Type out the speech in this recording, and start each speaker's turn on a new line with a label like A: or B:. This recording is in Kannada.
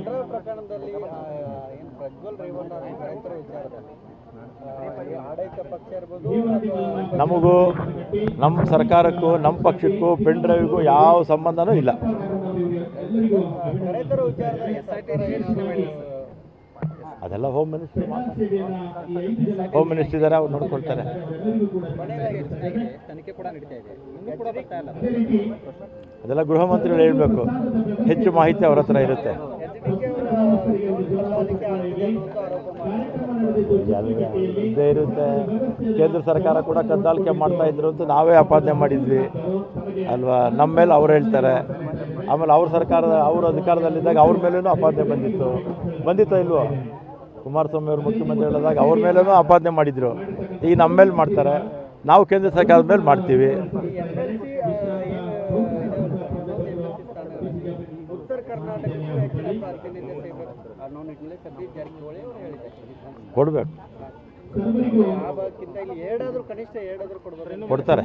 A: ಪೆಂಡ್ರೈವ್ ಪ್ರಕರಣದಲ್ಲಿ ಏನು ಪ್ರಜ್ವಲ್ ರೇವಣ್ಣ ರೈತರ ವಿಚಾರದಲ್ಲಿ ಆಡಳಿತ ಪಕ್ಷ ಇರ್ಬೋದು,
B: ನಮಗೂ ನಮ್ಮ ಸರ್ಕಾರಕ್ಕೂ ನಮ್ಮ ಪಕ್ಷಕ್ಕೂ ಪೆಂಡ್ರೈವ್ಗೂ ಯಾವ ಸಂಬಂಧನೂ ಇಲ್ಲ.
A: ರೈತರ ವಿಚಾರದಲ್ಲಿ
B: ಅದೆಲ್ಲ ಹೋಮ್ ಮಿನಿಸ್ಟರ್ ಇದ್ದಾರೆ, ಅವ್ರು ನೋಡ್ಕೊಳ್ತಾರೆ.
A: ತನಿಖೆ ಕೂಡ ನಡೀತಾ ಇದೆ, ಇನ್ನೂ ಕೂಡ ಬರ್ತಾ ಇಲ್ಲ.
B: ಅದೆಲ್ಲ ಗೃಹ ಮಂತ್ರಿಗಳು ಹೇಳಬೇಕು, ಹೆಚ್ಚು ಮಾಹಿತಿ ಅವ್ರ ಹತ್ರ ಇರುತ್ತೆ. ಇದ್ದೇ ಇರುತ್ತೆ. ಕೇಂದ್ರ ಸರ್ಕಾರ ಕೂಡ ಕದ್ದಾಲಿಕೆ ಮಾಡ್ತಾ ಇದ್ರು ಅಂತ ನಾವೇ ಆಪಾದನೆ ಮಾಡಿದ್ವಿ ಅಲ್ವಾ. ನಮ್ಮ ಮೇಲೆ ಅವ್ರು ಹೇಳ್ತಾರೆ. ಆಮೇಲೆ ಅವ್ರ ಅಧಿಕಾರದಲ್ಲಿದ್ದಾಗ ಅವ್ರ ಮೇಲೂ ಆಪಾದನೆ ಬಂದಿತ್ತೋ ಇಲ್ವೋ. ಕುಮಾರಸ್ವಾಮಿ ಅವರು ಮುಖ್ಯಮಂತ್ರಿ ಹೇಳಿದಾಗ ಅವ್ರ ಮೇಲೂ ಆಪಾದನೆ ಮಾಡಿದ್ರು. ಈಗ ನಮ್ಮ ಮೇಲೆ ಮಾಡ್ತಾರೆ, ನಾವು ಕೇಂದ್ರ ಸರ್ಕಾರದ ಮೇಲೆ ಮಾಡ್ತೀವಿ.
A: ಉತ್ತರ
B: ಕೊಡಬೇಕು,
A: ಕನಿಷ್ಠ 2
B: ಕೊಡ್ತಾರೆ.